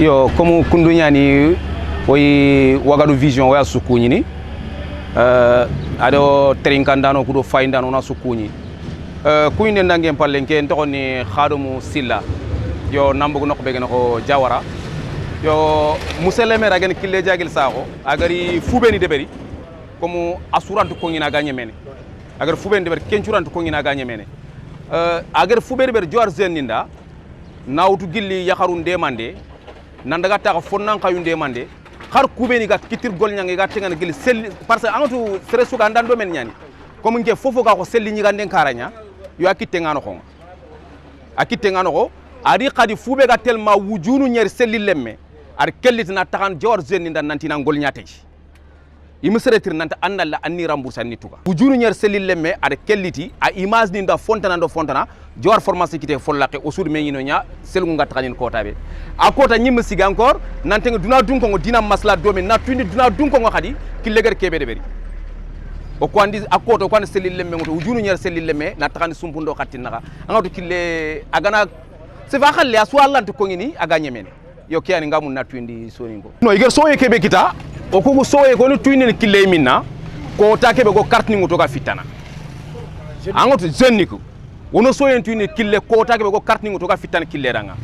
yo comme kundunyani oyi wagadu vision wa sukunyini ado trinkandano kudo faindano na sukunyi kuyinde ndangen pallenke ntokoni khadumu silla yo nambugo nokbe gene ko jawara yo museleme ragen kille jagil saako agari fubeni deberi comme asurantu ko ngina ganye mene agar fubeni deberi kencurantu ko ngina ganye mene agar fubeni ber jor zeninda nawtu gilli yakharun demande nandaga ta fonnan kayun demande har kubeni ga kitir gol nyangi ga tengan gilli sel parce que angatu stresu ga ndando men nyani comme nge fofo ga ko selli nyiga den karanya yo akitte ngano ko akitte ngano ko ari khadi fube ga telma wujunu nyer selli lemme ar kellitina takan jor zeninda nantina gol nyate imisretir nanta annalla anni rembourser ni tuka wujunu nyer selli lemme ar kelliti a image ni nda fontana jor formation kité follaqe o suud meñino nya selgu ngatta kanin kotabe a kota nyim siga encore nantenga duna dunko ngo dina masla domi na tundi duna dunko ngo khadi ki leger kebe de beri o ko andi a kota ko andi selli lemme ngo wujunu nyer selli lemme na takani sumpundo khatinaka angatu kille agana se fa khalle asu allanto ko ngini aga nyemene yo kiyani ngamu na tundi soningo no iger soye kebe kita o ko soye ko ni tundi kille minna ko takebe go carte ni ngoto ga fitana angatu jenniku wono soyentu ni kille ko tagbe ko carte ni to ga fitan kille ranga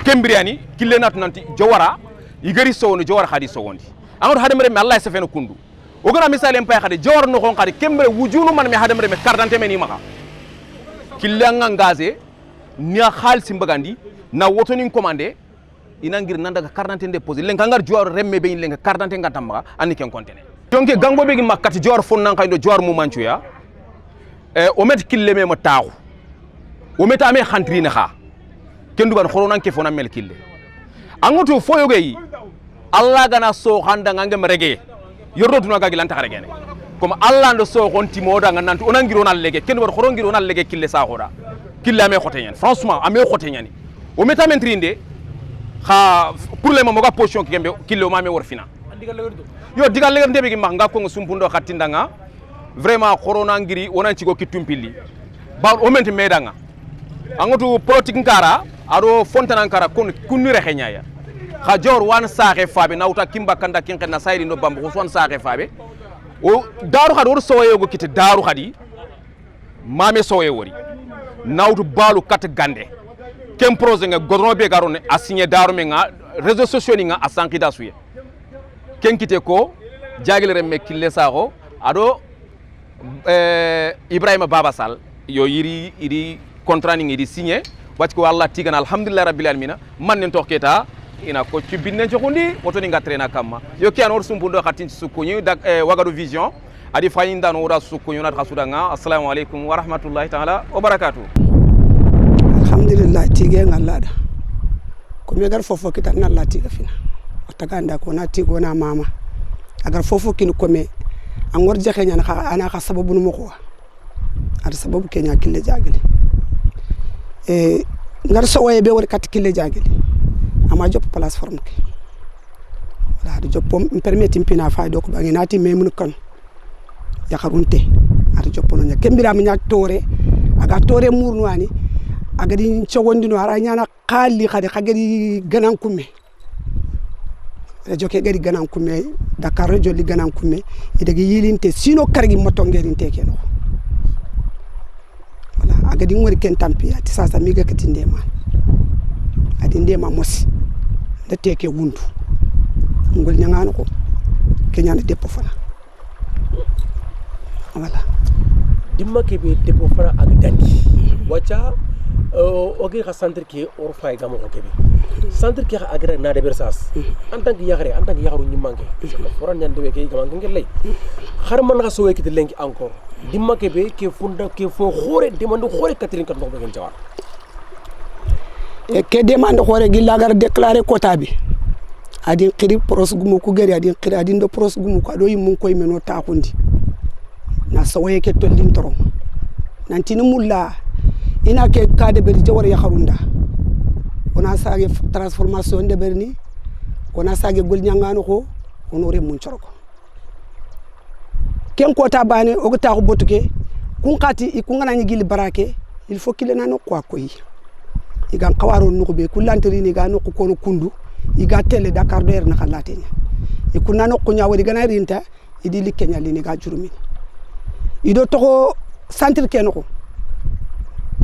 kembriani kille natu nanti jawara igari sowno jawara khadi sowondi amado hadamre me allah sefeno kundu o gona misale en pay khadi jawar no kon khadi kembre wujunu man me hadamre me carte me ni maka kille nga ngazé ni khalsi mbagandi na woto ni commandé ina ngir nandaga carte déposer len kangar jawar remme be len carte ngatam maka anni ken kontene donc gango be gi makati jawar fonnan kaydo jawar mu manchuya o met kille me ma taxu o meta me khantrina kha kendu ban khoronan ke fona mel kille angoto foyoge yi allah gana so khanda ngam rege yordo tuna gagi lanta rege ne comme allah ndo so gonti moda nganantu onangiro na lege kendu ban khorongiro na lege kille sa khoda kille ame khote nyen franchement ame khote nyani o meta men trinde kha problème mo ga position kembe kille o mame wor fina yo digal leger ndebe gi ma nga ko sumpundo khatindanga vraiment khorona ngiri onanci go kitumpilli ba o menti medanga angotu politique ngara ado fontana ngara kon kunure xeñaya xa jor wan saxe fabe nawta kimba kanda kinqe na sayri no bambu xon saxe fabe o daru xad wor sowaye go kite daru xadi mame sowaye wori nawtu balu kat gande kem projet nga godron be garone a signé daru me nga réseaux sociaux ni nga a sankida suye ken kite ko jagile remme kille saxo ado Ibrahima Baba Sall yo iri contrat ni di signé wacc ko Allah tigana alhamdulillah rabbil alamin man nen toketa ina ko ci binne ci xundi woto ni ngatrena kamma yo kian or sumbundo khatin sukunyu dak wagadu vision adi fayinda no wada sukunyu na khasudanga assalamu alaikum wa rahmatullahi ta'ala wa barakatuh alhamdulillah tige ngallada ko me gar fofo kita nalla tiga fina otaganda ko na tigo na mama agar fofo kin ko me angor jaxe nyana ana kha sababu no ko ada sababu kenya kille jagale ngar sowaye be wor kat kille jagale ama jopp place forme ke wala do joppom permettre impina fa do ko bangi nati memun kan yakharunte ada joppono nya kembira mi nya tore aga tore murnwani aga di cogondino ara nyana khali khade khagari ganan kumme joke gari ganan kumme Dakar radio li ganan kumme idagi yilinte sino kargi motongerinte keno wala agadi ngori ken tampi ati sasa miga katinde man adi ndema mosi da teke wundu ngol nyangano ko kenyana depo fana wala dimma ke be depo fana ak dandi wacha ogi ka centre ki or fay gamo ko kebe centre ki agra na de bersas en tant que yakhru ni manke foran nyande be ke gamo ngel lay xar man nga so wekiti lenki encore dimma ke be ke funda ke fo khore demande khore katrin kat bokko gen jawar e ke demande khore gi lagar déclarer quota bi adin qiri pros gumu ku gari adin qiri adin do pros gumu ko do yim koy meno taqundi na so weke tollin torom nantini mulla ina ke kade be jawar yakharunda ona sage transformation de berni ona sage gol nyangano ko onore mun corko ken kota bane o ta ko botuke kun kati kun ngana ni gil barake il faut qu'il nano kwa koyi igan qawaro nuko be kulantri ni ga nuko ko kundu iga tele Dakar do na khalatenya ikunna no kunya wori gana rinta idi likenya lini ga jurumi ido to centre kenoko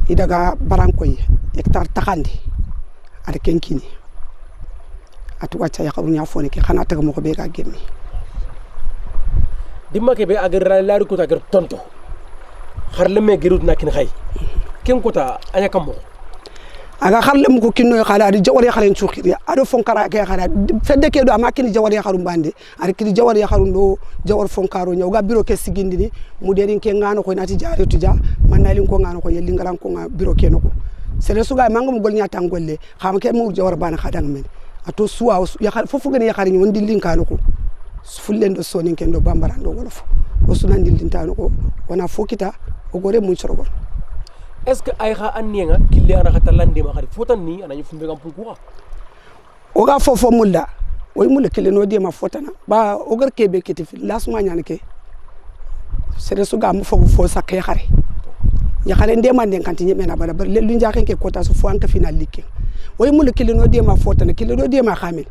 idaga barankoy hectare takandi ada kenkini atu wacca yakarunya foni ke khana taga moko be ga gemmi dimma ke be agar laari ko tagar tonto kharle me girut nakin khay ken kota anya kam aga kharle mu ko kinno khala adi jawari khalen chukiri ado fonkara ke khala fedde ke do amakini jawari kharum bande ari kidi jawari kharum do jawar fonkaro nyawga biro ke sigindini mu derin ke ngano ko nati jare tuja manalin ko ngano ko yelli ngaran ko biro ke noko sere suga mangum gol nyata ngolle kham ke mu jawar bana khadang men ato suwa ya fofu gani ya khari ni wondi linkano ko fullendo sonin ken do bambarando wolof o sunan dildintano ko wana fokita o gore mun sorogol est-ce que ay kha annienga kille ana khatalande ma khari fotan ni ana nyufumbe gam pourquoi o ga fofo mulla o mulla kille no de ma fotana ba o gar kebe kiti lasma nyane ke sere suga mu fofu fo sakke khare ya khare ndema nden kanti nyemena bala bar lelu njaken ke kota so fo anka final likke o mulla kille no de ma fotana kille no de ma khamel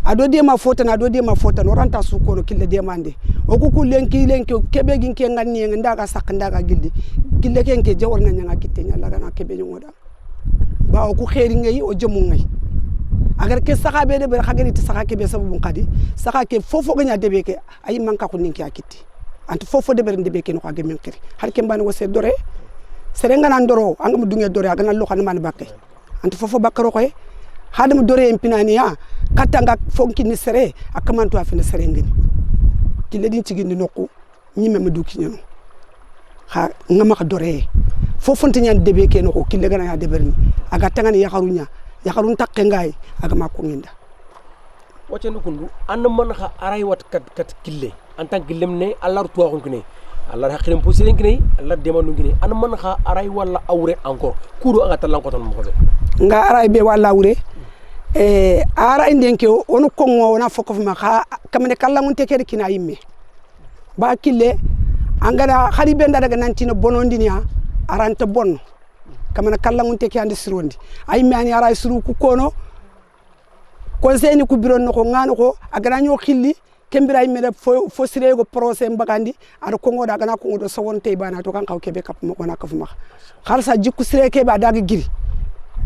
ado de ma fotana ado de ma fotana oranta su kono kille de mande o ku lenki kebe gin ke nganni ndaga sak ndaga gilli kille ken ke jawor na nyanga kitte nyalla gana kebe ngoda ba o ku khairi ngay o jemu ngay agar ke saka be de ber khagari ti saka kebe sabu qadi saka ke fofo ganya de be ke ay manka ko ninki akitti ant fofo de ber de be ke no khage men khiri har ke mbani wose dore serenga nan doro angam dunge dore agana lo xana man bakke ant fofo bakkaro koy hadam dore en pinaniya katanga fonki ni sere akamanto afina sere ngeni kille din cigindi nokku nyime ma duki nyano ha ngama ka dore fofonte nyan debe ke noko kille gana ya deberni aga tangani yakharun takke ngay aga makko nginda wacce ndukundu an man kha aray wat kat kille en tant que lemne allah to waxon kene allah hakirim posiren kene allah demanu kene an man kha aray wala awre encore kudo aga talan ko ton mo be nga aray be wala awre ara inden ke onu kongo wona fokof ma kha kamane kala mun tekere kina yimme ba kille angara khari benda daga nantino bonondinia aranta bonno kamane kala mun teke ande sirondi ay mani ara suru ku kono conseil ni ku biron no ko ngano ko agara nyo khilli kembira yimme fo sire go procès mbagandi ada kongo daga na kongo do sawonte bana to kan kaw kebe kap mo kona kaf ma kharsa jikku sire ke ba daga giri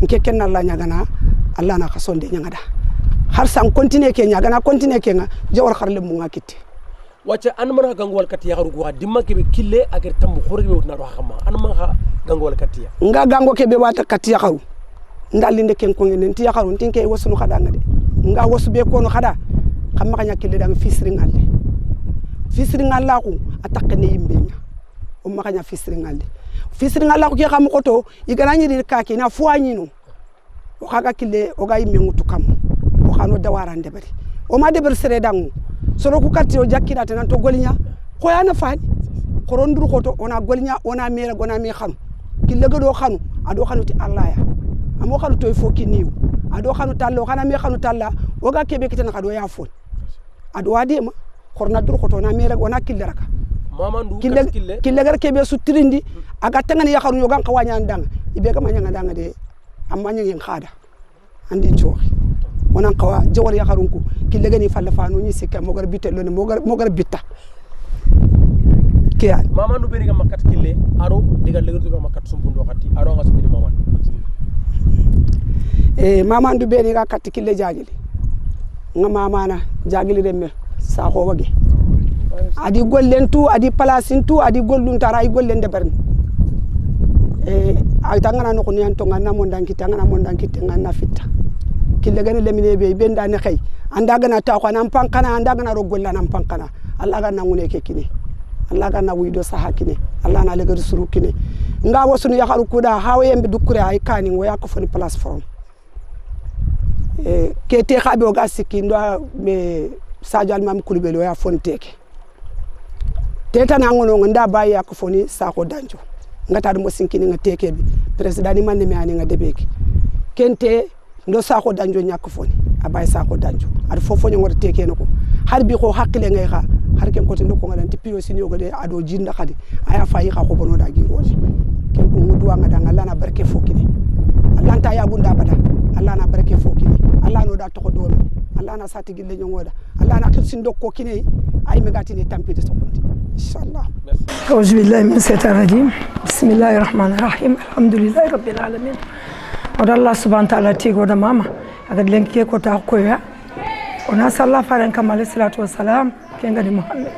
nke kenna la nyagana Allah na kasonde nyangada har san continue ke nyaga na continue ke nga jawar kharle mu ngakiti wacha an man gangwal kat ya garu dimma ke be kille agar tam khore be wutna do xama an man ha gangwal kat ya nga gango ke be wata kat ya garu ndalinde ken ko ngene ti ya garu tinke wasunu khada ngade nga wasu be ko no khada xam ma kanya kille dang fisri ngalla ko attaque ne yimbenya o ma kanya fisri ngalla ko ke xam ko to igana nyiri ka ki na fuani no o kaga kille o ga yimme ngutu kam o khano dawara ndebari o ma debar sere dangu soro ku katti o jakkira tan to golinya ko yana faani korondur ko to ona golinya ona mera gona mi khanu kille ga do khanu ado khanu ti allah ya amo khanu to fo kiniw ado khanu tallo khana mi khanu talla o ga kebe kitan khado ya fon ado wade ma korna dur ko to na mera gona kille raka mamandu kille gar kebe su tirindi aga tangani ya khanu yo gan kawanya ndang ibe ga manya ndanga de amma nyen khada andi joxi wonan qawa jawar ya kharunku kille gani falla fanu ni sikka mo gar bitel mo gar bitta kiyan mamandu beri ga makat kille aro digal legur to makat sumbundo khati aro nga subini maman mamandu beri ga kat kille jagili nga mamana jagili remme sa ko wage adi gollen tu adi palasin tu adi gollun tara ay gollen de berni ay tangana no ko ni anto ngana mo ndanki tangana mo ndanki tangana fitta kille gani lemine be benda ne khay anda gana ta ko nan pankana anda gana ro golla nan pankana Allah ga nangune ke kine Allah ga na wido saha kine Allah na legar suru kine nga wasunu ya haru kuda hawe yembe dukure ay kani wo yakko foni platform ke te khabe o ga sikki ndo me Sadio Almam Coulibaly o ya foni teke teta na ngono nda baye yakko foni Sako Danjo ngata dum sinkini nga teke bi president ni manne me ani nga debeki kente ndo Sako Danjo nyakko foni abay Sako Danjo ad fofo ngor teke nako har bi ko hakkile ngay xa har ken ko ndo ko ngalanti piyo sinyo gode ado jinda khadi aya fayi xa ko bono da gi roje ken ko mudu nga da ngala na barke fokini Allah Allah ta ya bunda bada Allah na barke fo kini Allah no da to do Allah na sati gille nyongoda Allah na kirsin dokko kini ay megati ni tampide sokundi inshallah أعوذ بالله من الشيطان الرجيم بسم الله الرحمن الرحيم الحمد لله رب العالمين ودا الله سبحانه وتعالى تيغو دا ماما اغا لنكي كو تا كويا ونا صلى الله عليه الصلاه والسلام كينغا دي محمد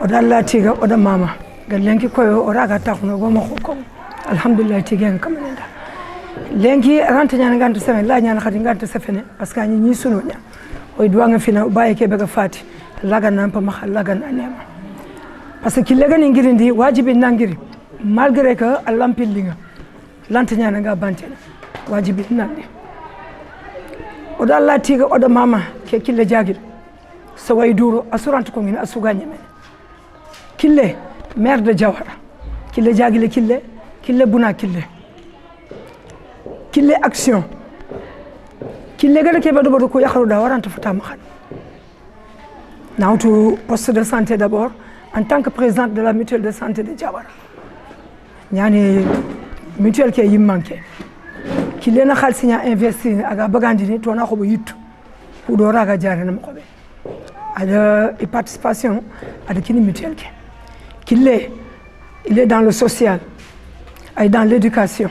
ودا الله تيغا ودا ماما غا لنكي كويو ورا غا تاخنو غو مخو كو الحمد لله تيغن كامندا لنكي رانت نيان غانت سفن لا نيان خدي غانت سفن باسكو ني سونو نيا وي دوغا فينا باي كي بغا فاتي لاغا نامبا مخ لاغا نانيما parce que lega ni ngirindi wajibi nangiri malgré que alampillinga lantanya nga bantena wajibi nandi oda Allah tiga oda mama ke kille jagil so way duro assurante ko ngini asuganye men kille maire de Jawara kille jagile kille buna kille action kille gada ke bado ko yakharu da waranta fata ma khan nawtu poste de santé d'abord en tant que présidente de la mutuelle de santé de Jawara ñani mutuelle ke yimmanke ki lena khalsinya investir aga bagandini to na ko bo yittu pour do raga jare na ko be ada participation ada kini mutuelle ke il est dans le social ay dans l'éducation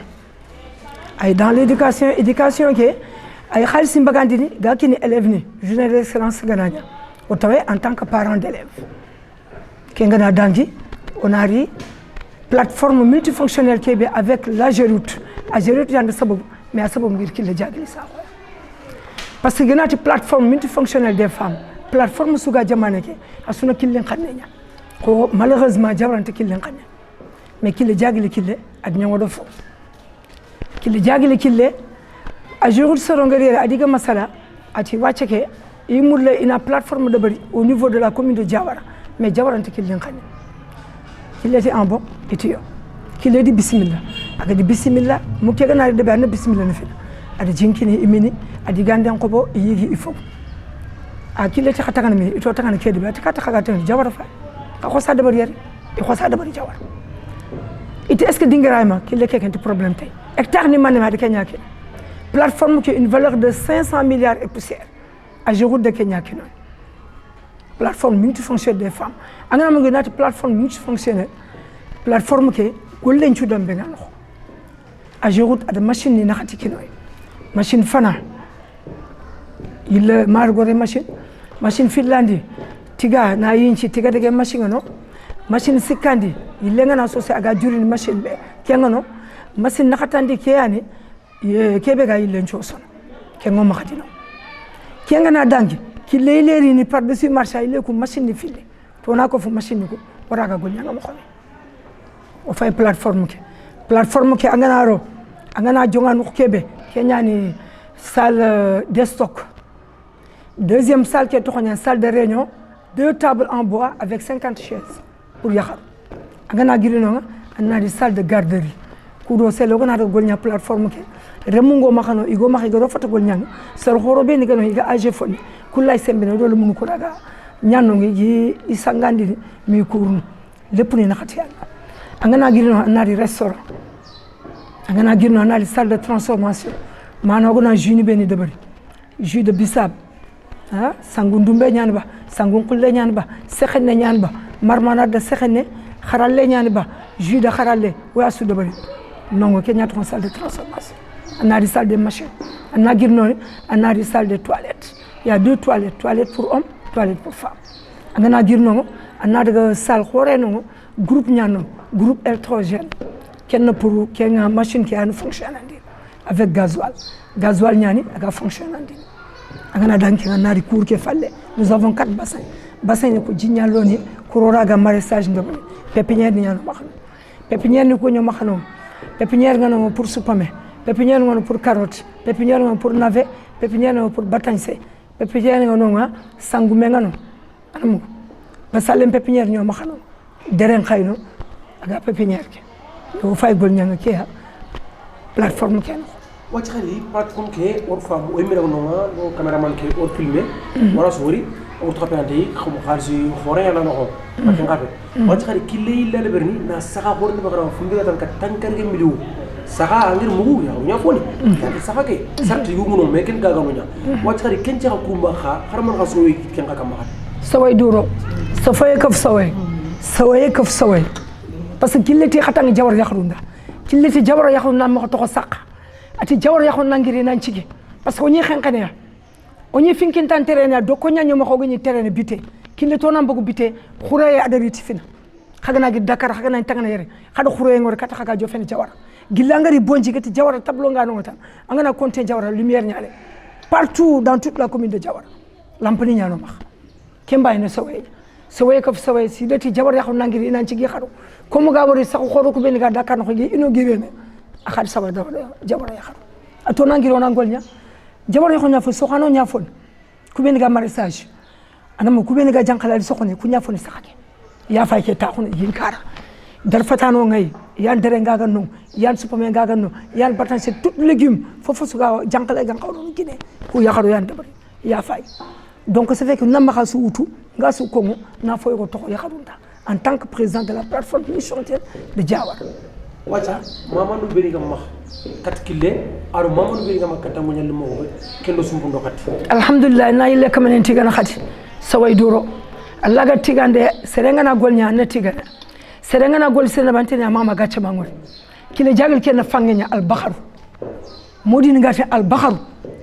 éducation ke ay khalsim bagandini ga kini élève ni journée d'excellence gananya o tawe en tant que parent d'élève Kengana Dangi, on a une plateforme multifonctionnelle qui est avec la Géroute. La Géroute, il y a des sabots, mais il y a des sabots qui sont déjà. Parce qu'il y a une plateforme multifonctionnelle des femmes. Plateforme Souga Djamaneke, à son qui l'en connaît. Malheureusement, Djaman qui l'en connaît. Mais qui est déjà qui est, à Dnyang de fond. Qui est déjà qui est, à Géroute Sorongari, à Diga Masala, à Tiwacheke, il y a une plateforme de bari au niveau de la commune de Jawara. Mais Jawara nte killen khani il était en bon étudiant qu'il dit bismillah aga di bismillah mu kega na de ben bismillah na fi ada jinkini imini adi ganden ko bo yigi il faut a kille ta khata kana mi ito ta kana kedi ba ta khata khata Jawara fa ko sa de bari yari ko sa de bari Jawara ite est ce que dingaraima kille kekenti problème tay hectare ni man ma de Kenya ke plateforme qui a une valeur de 500 milliards et poussière à Géroute de Kenya ki non plateforme multifonctionnelle des femmes angana mo nati plateforme multifonctionnelle plateforme ke gollen ci dombe ngano a Géroute ada machine ni nakati kinoy machine fana il margore machine finlandi tiga na yinci tiga de machine no machine sikandi il ngana associé aga jurini machine be kengano machine nakatandi ke yani kebe ga il lencho son kengo makatino kengana dangi qui les ni par dessus marché il est comme machine de filer to na ko fu machine ko waraga gonya ngam xome o fay plateforme ke angana jonga no kebe kenyani salle de stock deuxième salle qui est une salle de réunion 2 tables en bois avec 50 chaises pour yakhar angana girino anna di salle de garderie kudo selo gona do gonya plateforme ke remungo makano igo makigo foto gonya sar horobe ni gano iga age foni kullay sembene do lumu ko daga nyano ngi isangandi mi kurnu lepp ni nakati yalla angana girino anari restaurant angana girino anari salle de transformation mano gona jus ni beni debari jus de bissap ha sangu ndumbe nyaan ba sangu kulle nyaan ba sekhene nyaan ba marmanade de sekhene kharalle nyaan ba jus de kharalle wa su debari nongo kenya ton salle de transformation anari salle de machine anna girino anari salle de toilette. Il y a 2 toilettes, toilette pour hommes, toilette pour femmes. Angana girno, anna salle khoreno, groupe nyano, groupe électrogène. Ken pour ken machine qui a une fonction avec gasoil. Gasoil nyani aga fonction andi. Angana danki anari cour ke falle. Nous avons 4 bassins. Bassin ko jignaloni kurora ga maraîchage ngam. Pépinière nyano makano. Pépinière ni ko nyo makano. Pépinière ngano pour supame. Pépinière ngano pour carotte. Pépinière ngano pour navet. Pépinière ngano pour batañse. Pépinière ngano sangume ngano anamu basalem pépinière ñoo ma xano deren xayno aga pépinière ke do fay gol ñanga ke plateforme ke wacc xali plateforme ke or fam o emira no no cameraman ke or filmer wala sori o trapante xam xarsi xore la no ko ak ngabe wacc xali ki lay la berni na saxa xor ni bagara fu ngi tan ka tankar ge miliw saha angir mugu ya nya foni ya saha ke sarti yugo no meken gaga no nya wachari kencha kuma kha harman ga soyi ken ga kama saway duro safaye kaf saway kaf saway parce que killeti khatang jawar yakhrunda killeti jawar yakhrunda ma to sak ati jawar yakhrunda ngiri nan cigi parce que oni xenkane ya oni finkin tan terena do ko nyanyo ma ko gni terena bité kille to nan bugu bité khuraye adariti fina khagana gi Dakar khagana tangana yere khada khuraye ngor kata khaga jo fen jawar gillangari bonji gati jawar tablo ngano tan angana compter jawar lumière nyale partout dans toute la commune de Jawara lampani nyano ma kemba ina saway kaf saway si dati jawar yakhu nangiri inan ci gi xaru ko mo ga wori sax xoro ko ben ga Dakar no gi ino girene akhad saway jawar yakhu ato nangiro nangol nya jawar yakhu nya fo soxano nya fon ku ben ga maraîchage anam ku ben ga jankala soxone ku nya fon saxake ya fay ke taxuna yinkara dar fatano ngay yan dere ngaga no yan supame ngaga no yan batan c'est tout légumes fofu suga jankale gan xawno gine ku yakharu yan dabari ya fay donc ça fait que nama khasu utu nga su ko na foy ko toko yakharunda en tant que président de la plateforme missionnaire de Jawara wacha mamanu beri gam max kat kille aru mamanu beri gam kat mo nyal mo kendo sumbu ndokati alhamdulillah na yille kamane tigana khati saway duro allah ga tigande serenga na golnya na tigana serenga na gol sene bantene mama gacce mangol kile jagal ken fangenya al bakharu modini ngati al bakharu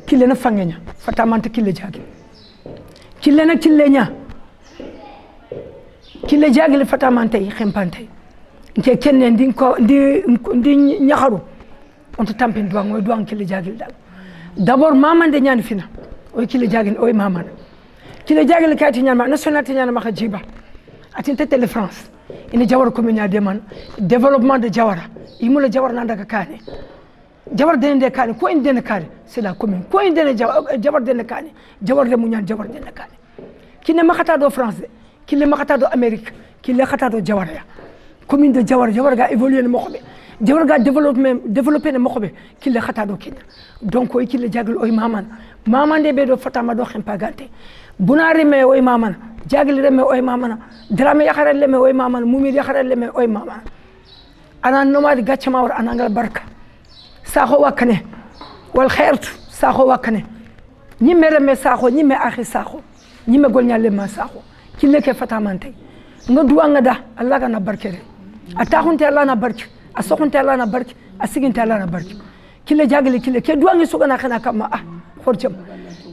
kile na fangenya fatamanta kile jagal kile na kilenya kile jagal fatamanta khempante nke kenne ndin ko ndi nyaxaru on to tampin do ngoy do an kile jagal dal d'abord mama de nyani fina o kile jagal o mama kile jagal kati nyama nationalité nyana ma khajiba atin tele France ina Jawara commune de man développement de Jawara imula Jawara nan daga kane Jawara de kane ko inde ne kane c'est la commune ko inde ne Jawara de kane Jawara de munyan Jawara de kane kine makata do France kile makata do Amérique kile khata do Jawara ya commune de Jawara ga évoluer le mokhbe Jawara ga développer le mokhbe kile khata do kine donc o kile jagal o maman de be do fatama do khempagante bunari me o maman jagal reme o mamana drame yakharal leme o mamana mumir yakharal leme o mamana ana nomadi gacce mawr anangal barka sakho wakane wal khairtu sakho wakane nyimme reme sakho nyimme akhi sakho nyimme gol nyalle ma sakho kille ke fatamante nga duwa nga da Allah ga na barkere atakhunte Allah na barke asokhunte Allah na barke asiginte Allah na barke kille jagal kille ke duwa ngi sugana khana kama khorjam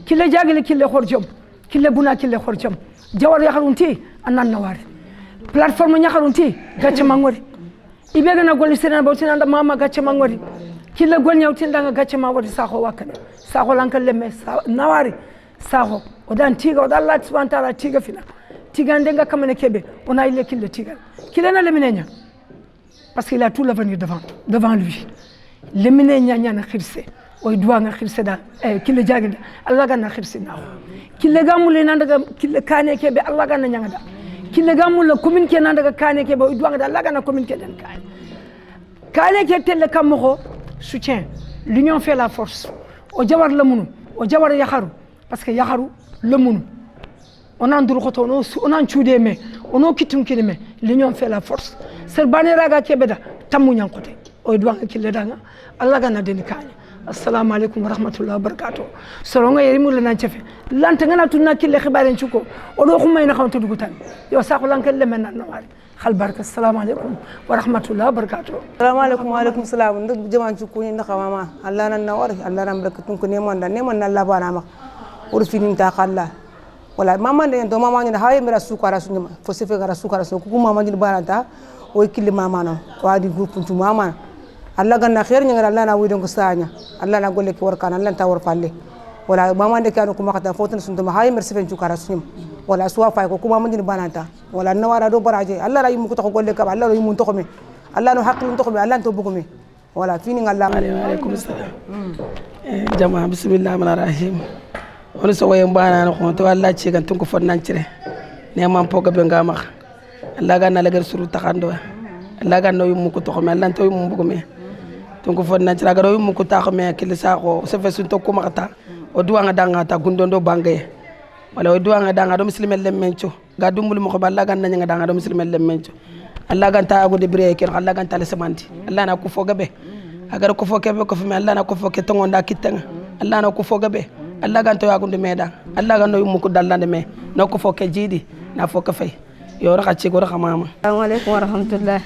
kille jagal kille khorjam kille buna kille khorjam Jawara yakharunti anan nawari plateforme yakharunti gacce mangori ibega na gol sirena bawtina anda mama gacce mangori killa gol nyawtin danga gacce mangori sakho wakane sakho lankal lemme nawari sakho odan tiga odan Allah subhanahu wa ta'ala tiga fina tiga ndenga kamane kebe ona ile kille tiga kille na leminenya parce qu'il a tout l'avenir devant lui leminenya nyana khirse o duwa nga khirse da kille jaginde Allah ganna khirse na kille gamule nan daga kille kane kebe Allah ganna nyanga da kille gamule commune ke nan daga kane kebe o duwa nga Allah ganna commune ke den kane ke telle kammo soutien l'union fait la force o jawar la munu o jawar yakharu parce que yakharu le munu on en duru khoto on en chude me on o kitum kilime l'union fait la force ser baniraga kebe da tamu nyankote o duwa nga kille danga Allah ganna den kane assalamu alaikum wa rahmatullahi wa barakatuh soronga yerimu la nan cefe lanta ngana tunna kille khibaren chuko o do khumay na xamtu dugutan yo saxu lankal le men na wari khal barka assalamu alaikum wa rahmatullahi wa barakatuh assalamu alaikum wa alaikum salam ndu jaman chuko ni ndaxa mama Allah nan nawari Allah ram barakatun ko ne mon na Allah bana ma o finin ta khalla wala mama de do mama ni haye mira sukara sunyama fo sefe gara sukara so ku mama ni banata o kille mama no wadi groupe tu mama Allah ganna khair nyanga Allah na widon ko sanya Allah na golle ki warkan Allah ta war falle wala mama de kanu kuma khata fotan sun dum hay merci fen cukara sunim wala suwa fay ko kuma manjini bananta wala nawara do baraje Allah ra yimu ko to golle ka Allah ra yimu to xome Allah no haqqi to xome Allah to bugume wala fini Allah alaikum salam jama bismillahir rahmanir rahim wala so wayen bana no to Allah ci gan tun ko fonnan cire ne man poga be ngama Allah ganna la gar suru taxando Allah ganna yimu ko to xome Allah to yimu bugume donc fonna ci raga do mu ko tax me kili saxo se fe sun to ko makata o duwa nga danga ta gundondo bangay wala o duwa nga danga do muslimel lem mencho ga dumbul mo ko balla ganna nga danga do muslimel lem mencho Allah ganta agu de bre ken Allah ganta le semanti Allah na ko foga be agar ko fo kebe ko fi Allah na ko fo ke tongonda kitanga Allah na ko fo gabe Allah gan to yagunde meda Allah gan no yumu ko dallande me no ko fo ke jidi na fo ka fay yo raka ci go raka mama assalamu alaikum wa rahmatullah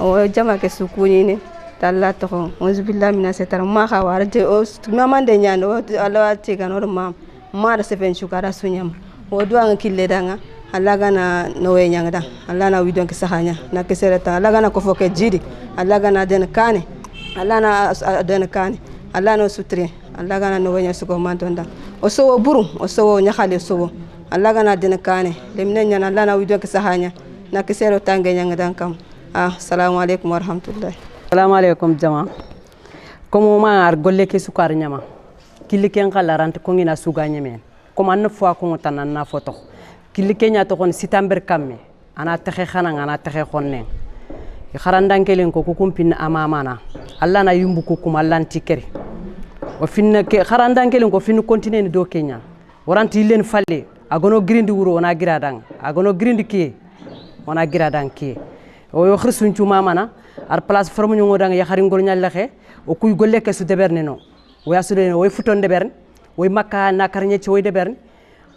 o jama ke sukuni ne talla to ko billahi mina setar ma ka warje o mama de nyando Allah ti gan o ma da sefen shukara sunyam o duanga kille danga Allah gana no we nyangda Allah na widon ke sahanya na ke sereta Allah gana ko fo ke jidi Allah gana den kane Allah na den kane Allah no sutri Allah gana no wenya suko mantonda o so buru o so nyakhale so Allah gana den kane lemne nyana Allah na widon ke sahanya na ke sero tange nyanga dan kam assalamu alaikum wa rahmatullahi assalamu alaikum jama komo ma ar golle ke sukar nyama kili ken kala rante ko ngina suga nyemen ko man fo ko tanan na foto kili kenya to kon sitamber kamme ana taxe xana ana taxe xonne kharandankelen ko kumpin amamana Allah na yumbu ko kuma lanti keri o finna ke kharandankelen ko finna continue do Kenya waranti len falle agono grindi wuro ona giradang agono grindi ki ona giradang ki o yo khirsun cu mamana ar place formu ñu ngodang ya xari ngol ñal xe o kuy golle ke su deberne no o yasude o futon deberne o makka na karñe ci o deberne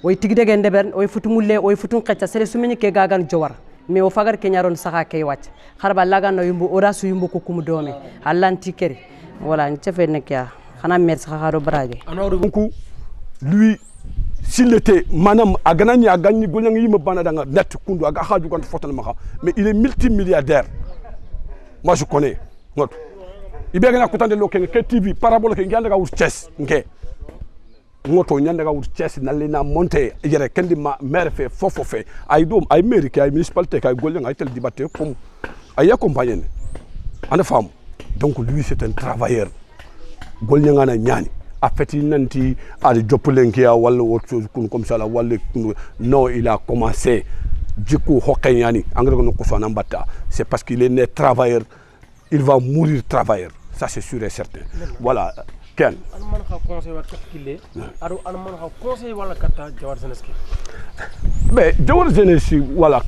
o tigdegen deberne o futu mulle o futu xecca sere sumeni ke gagan jowar mais o fagar ke ñaron saxa kay wacc xarba laga no yumbu ora su yumbu ko kum doome allanti keri voilà ñu cefé nek ya xana mer saxa xaro braje donc lui s'il était manam aganani agani golang yima bana danga net kundu aga xaju kan fotal ma mais il est multimilliardaire moi je connais ngot ibega ko tande lo ken ke TV parabole ke nganda ga wut chess nke ngoto nyanda ga wut chess nalina monter yere kendi ma maire fait fofo fait ay dom ay mairie kay municipalité kay goleng ay tel dibaté comme ay accompagner ana femme donc lui c'est un travailleur goleng ana ñani a fait nanti al jopulenkia wala autre chose comme ça la wala non il a commencé djikou hokanyani engrais no ko sona mbata c'est parce qu'il est né travailleur il va mourir travailleur ça c'est sûr et certain voilà ken man xa conseil wa kille ado an man xa conseil wala kata Jawar Zeneski mais Jawar Zeneski voilà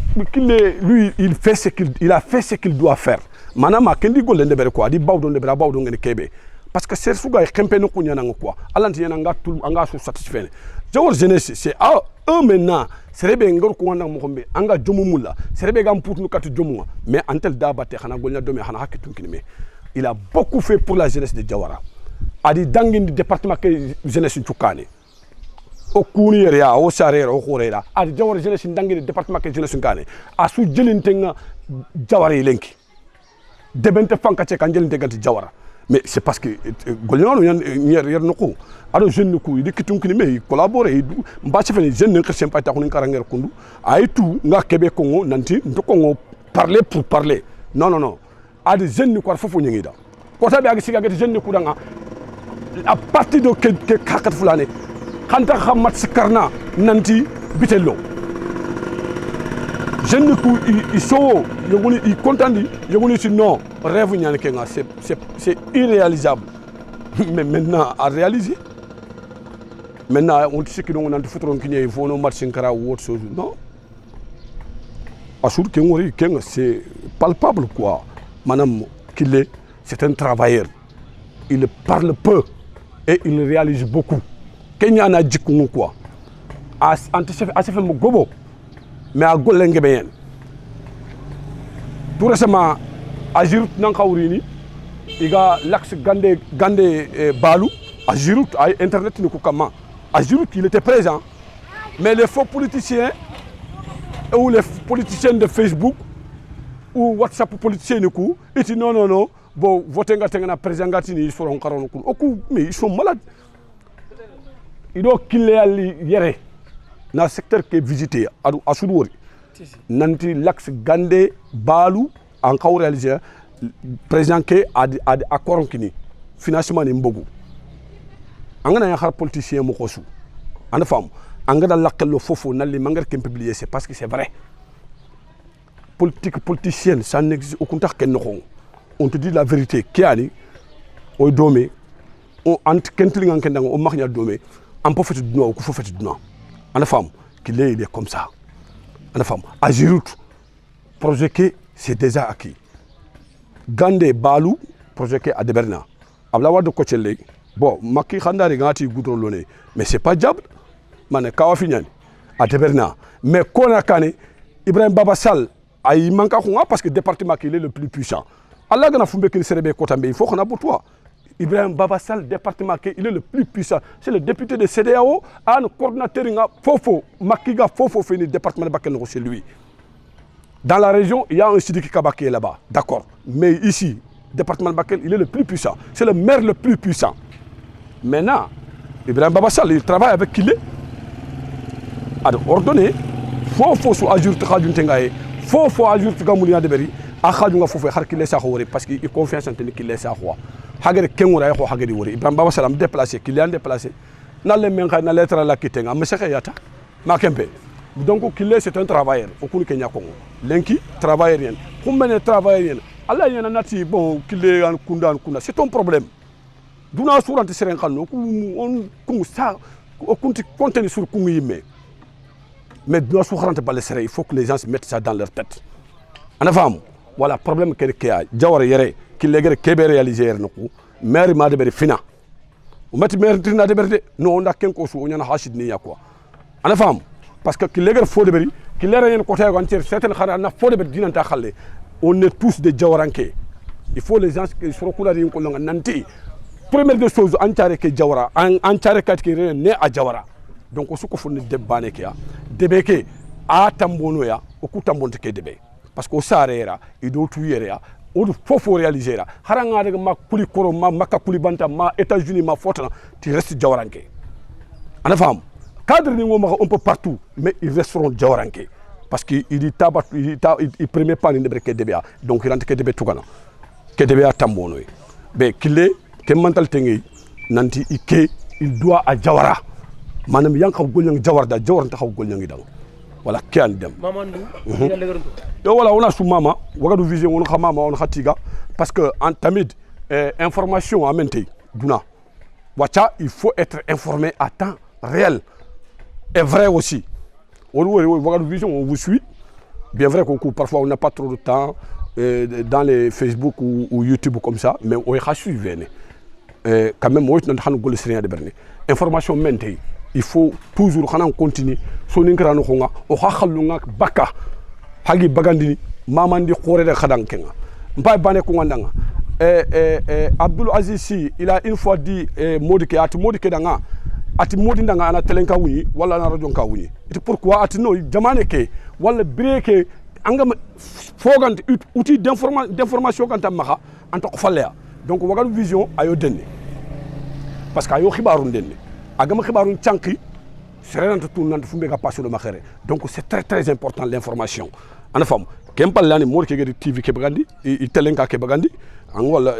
lui il fait ce qu'il a fait ce qu'il doit faire manama kendi golende bere ko adi bawdo ndebera bawdo ngene kebe parce que c'est suga kempe no kunya nang quoi alanti yana ngatul anga so satisfait Jawar Zeneski c'est eux maintenant serebe ngor ko wanda mo xombe anga jomumula serebe gam putnu katu jomu mais antel dabate xana golnya domi xana hakitu kinime il a beaucoup fait pour la jeunesse de Jawara adi dangin du département que jeunesse tukane o kuni ya o sarera o khorera adi Jawara jeunesse dangin du département que jeunesse tukane asu jelintenga Jawara lenki debente fanka ce kan jelinte ganti Jawara mais c'est parce que golnyano yer noko ado jeune ko idi kitun kini me collaborer mba ci fene jeune ngi sympathie ko ni karanger kundu ay tout nga kebe ko ngo nanti ndoko ngo parler pour parler non adi jeune ko fofu ñi da ko tabe agi siga gati jeune ko danga à partir de que kakat fulane khanta khamat sikarna nanti bitello jeune ko il so yogoni il contandi yogoni si non rêve ñane ke nga c'est irréalisable mais maintenant à réaliser maintenant on dit que on a futron ki ñe fono marché kara ou autre chose non assur que ngori que c'est palpable quoi madame qu'il est c'est un travailleur il parle peu et il réalise beaucoup kenya na jikku quoi anticipé assez mo gobo mais à golenge ben tout récemment à Giroud nan khawrini iga l'axe gande balu à Giroud à internet ni ko kama à Giroud il était présent mais les faux politiciens ou les politiciens de Facebook ou WhatsApp politiciens ni ko iti non bon voter ngata président ngatini ils seront karono ko oku mais ils sont malades il doit qu'il ali yere na secteur que visité à Soudori nanti l'axe gande balu en réalisé président que a accord kini financement ni mbogu angana ya xar politicien mo xosu ana fam angada lakelo fofo nali mangar kem publier c'est parce que c'est vrai politicienne ça n'existe aucun tax ken no on te dit la vérité kiani o domé o ant kentlinga kendanga o maxnya domé en profite du no ko fo fete du no ana fam qu'il est comme ça ana fam à Giroud projet que c'est déjà acquis Gande Balou projet qui est à Deberna. Ablawa de Kochele. Bon, Maki Khandari Gati Goudrolone. Mais c'est pas diable. Mane Kawafinyan. À Deberna. Mais Konakane, Ibrahim Babasal, il manque parce que le département qui est le plus puissant. Allah Gana Fumbe qui serait Kotambe, il faut qu'on a pour toi. Ibrahim Babasal, département qui est le plus puissant. C'est le député de CDAO, un coordinateur, Fofo, Makiga Fofo, fait le département de Bakel, c'est lui. Dans la région, il y a un Sidiki Kaba qui est là-bas, d'accord. Mais ici, le département de Bakel, il est le plus puissant. C'est le maire le plus puissant. Maintenant, Ibrahim Babasal, il travaille avec qui il est. Alors, ordonné, faut sur Azur Tchadjun Tengaye, faut Azur Tchamoulina de Beri, Achadjunga faut faire qu'il laisse à Hore, parce qu'il confiance en tenir qu'il laisse à Roi. Hagere Kengoura, Hageri Wori, Ibrahim Babasal, déplacé, qu'il est déplacé. N'a les mains à la lettre à la Kitenga, mais c'est Yata, Makempe. Donc, qu'il est, c'est un travailleur, au Kulu Kenya Congo. Lenki, travailleur. Combien de travailleurs? Allah y en a nati, bon, qu'il est en Kunda, c'est ton problème. D'où on a sur Serenkano, on ça, on continue sur Kungime. Mais il faut que les gens se mettent ça dans leur tête. En avant, voilà le problème qu'il y a. Jawar Yere, qu'il est réalisé, maire m'a de fina. On met maire Trina de Berde, nous on a qu'un cours, on a hachid ni quoi. En avant, parce que qu'il est faux de Beri, qu'il est un côté entier, certaines n'a faux de Berdine en Takhale. On est tous des Jawaranké. Il faut les gens qui sont coulés en Kolanga Nanti. Première des choses, Antareke Jawara, Antareke qui est né à Jawara. Donc, on se confond de Banekia, Debeke, à Tambonoya, au coup Tambonte Debe. Parce qu'au Sarera, il doit tout y il faut réaliser. Haranga ma Kulikoro, ma Makakulibanta, ma États-Unis, ma Fortuna, tu restes Jawaranké. En femme, cadre un peu partout, mais ils resteront Jawaranké. Parce qu'il ne permet pas de breke DBA. Donc, il rentre Kedebe Tougana. Kedebe à Tambonoy. Mais qu'il est, que mental tengi, Nanti Ike, il doit à Jawara. Manam yanka golyang jawarda jawar ta xaw golyang dang wala kian dem Mamadou yo wala on a sous mama wagadu vision on xamama on khatiga parce que en tamid information à mente duna wacha il faut être informé à temps réel et vrai aussi on wagadu vision on vous suit bien vrai qu'on parfois on n'a pas trop de temps dans les Facebook ou YouTube comme ça mais on est suivi quand même on a xanu gol serigne de berni information mente il faut toujours continuer soninkrano khonga o khakhalunga baka hagi bagandini mamandi khore de khadankenga mbay bane ko ngandanga Abdul Aziz Sy il a une fois dit modike danga ati modi ndanga ana telenka wuni wala na radio ka wuni et pourquoi ati no jamane ke wala breke angam fogante outil d'information kan tamaxa en to falea donc wagal vision ayo denni parce que ayo khibarun denni agama khibarun chanki serena tout nante fumbe ka passo de makhere donc c'est très important l'information ana fam kempal lani mor ke gedi tv ke bagandi i telenka ke bagandi an wala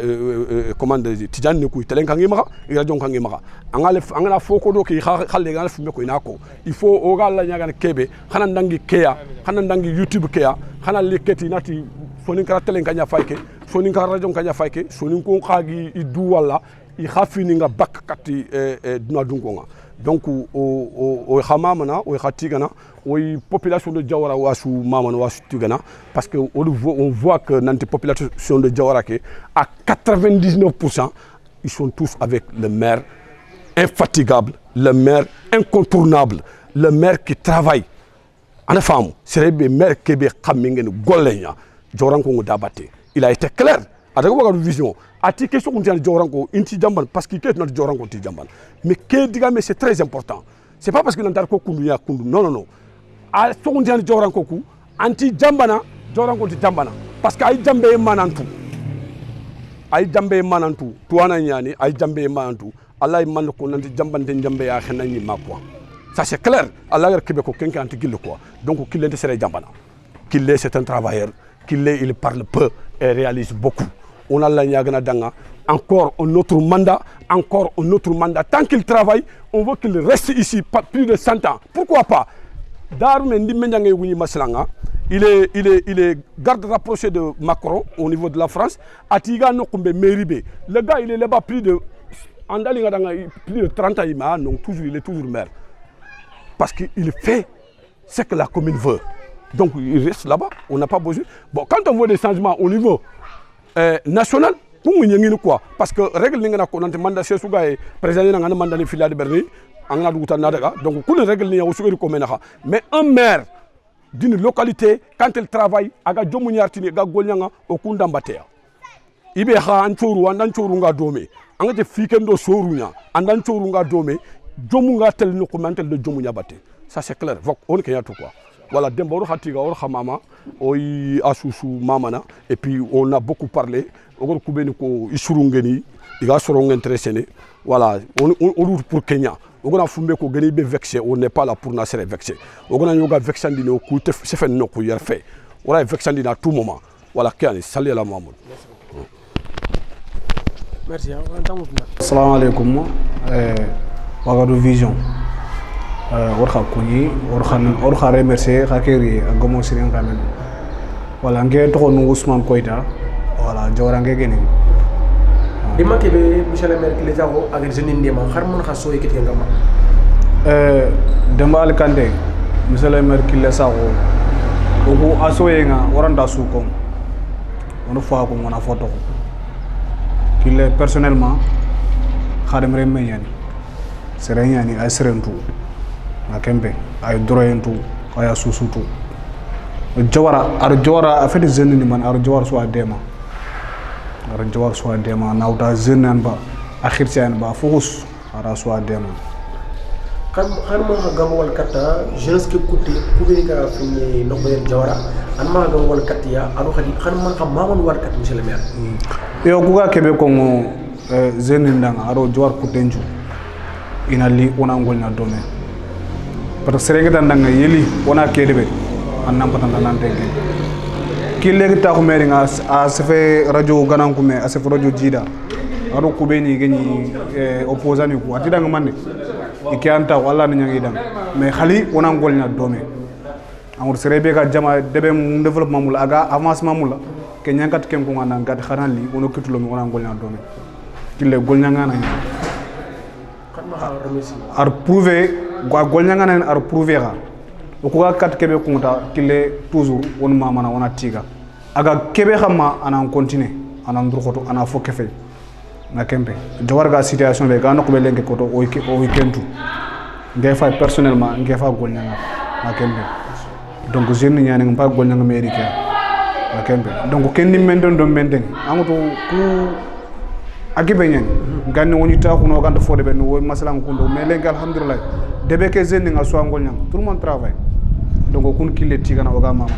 commande tidiane ku telenka ngi maka i radio ka ngi maka angana foko do ke khalle ngana fumbe ko inako il faut o galla nyaga kebe khana ndangi keya khana ndangi youtube keya khana leketi nati sonin kara telenka nya fayke sonin kara radio ka nya fayke sonin ko khagi i du wala i khafini nga bak kati duna dungonga donc o khamamana o khatigana o population de Jawara wasu mamana wasu tigana parce que on voit que dans la population de Jawara à 99% ils sont tous avec le maire infatigable, le maire incontournable, le maire qui travaille en femme c'est le maire qui est kamingen golenya Joranko dabate il a été clair avec votre vision à ti question qu'on dit Joranko inti jamban parce qu'il est notre Joranko ti jamban mais que diga mais c'est très important c'est pas parce que l'antar ko kundu ya kundu non a so qu'on dit Joranko ku anti jambana Joranko ti jambana parce que ay jambe manantu tuana nyani ay jambe manantu Allah man ko nanti jambante jambe ya xenani ma quoi ça c'est clair Allah gar kebe ko kenka anti gillo quoi donc qu'il est sere jambana qu'il est c'est un travailleur qu'il est il parle peu et réalise beaucoup on a la nyagana danga encore un autre mandat tant qu'il travaille on veut qu'il reste ici plus de 100 ans pourquoi pas Darou Ndi Mendiangé Wuni Maslanga il est garde rapproché de Macron au niveau de la France Atiga Nokumbe Meribe le gars il est là-bas plus de 30 ans donc toujours il est toujours maire parce qu'il fait ce que la commune veut donc il reste là-bas on n'a pas besoin bon quand on voit des changements au niveau national pour ngini quoi parce que règle ni ngana ko nante manda se suga e président ngana manda ni fila de berni angana duguta na daga donc kul règle ni o sugeri ko menaha mais un maire d'une localité quand elle travaille aga jomu nyartini ga golnyanga o kunda mbatea ibe ha anchoru andan choru nga dome anga te fikendo sorunya andan choru nga dome jomu nga tel no commentel de jomu nyabate ça c'est clair vok on ke yatu quoi voilà demboru hatiga or khamama oy asusu mamana et puis on a beaucoup parlé ogor kubeni ko isurungeni iga sorongo intéressé voilà on pour Kenya ogona fumbe ko gani be vexé on n'est pas là pour na ser vexé ogona yoga vexandi no ku te se fait no ku yer fait voilà vexandi à tout moment voilà kani salle la mamoud merci assalamu alaikum Wagadu Vision warxa kuni warxa remercier xakeri gomo sirin kamen wala nge to no Ousmane Koita wala jawra nge gene dima ke be monsieur le maire ki jago ak jeune ndema xar mon xa so yekete ngama dembal kande monsieur le maire ki le sago oku asoyenga waranda sukom ono fa ko mona photo ki le personnellement xadem remme yani sereyani ay serentu akembe ay droyentu ay susutu jawara afeti jeune ni man ar jawar so adema ar jawar so adema nawta jeune nan ba akhir sen ba fous ara so adema kan ma gam wal kata jeunesse ke kutte kubeni ka fini no ben jawara an ma gam wal katiya aro khadi kan man xam mamon wal kat monsieur le maire yo kuga kebe ko jeune ndanga aro jawar kutenju inali ona ngolna domaine parce que serege tan ndanga yeli ona kedebe an nampatan nan tege ki legi ta ko meri nga a sefe radio ganan ko me a sefe radio jida aro ko beni gani opposant ko atidanga manne ikanta wala ni nyangi dang mais khali ona ngolna domaine amur serebe ga jama debe développement mul aga avancement mul ke nyankat kem ko ngana ngat kharan li ono kitulo mi ona ngolna domaine kille golnya ngana ar prouver golnya ngana ar prouver ga ko ga kat kebe kunta kille toujours on mama na wana tiga aga kebe xama ana continuer ana ndurxoto ana fo kefe na kembe jawar ga situation be ga nokbe lenke ko to o weekendu ngay fa personnellement ngay fa golnya na kembe donc jeune nyane ngam pa golnya ngam erika na kembe donc ken nimmen don menden amuto ku agibe nyen ganni woni ta kuno ganda fode ben wo masalan kundo mais lenke alhamdulillah debe ke jeune nga so golnya tout le monde travaille donc kun kille tigana oga mama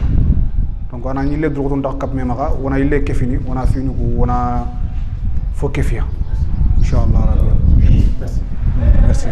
donc ana ñile droto ndax kap me maka wona ile kefini wona fini ko wona fo kefia inshallah rabbi merci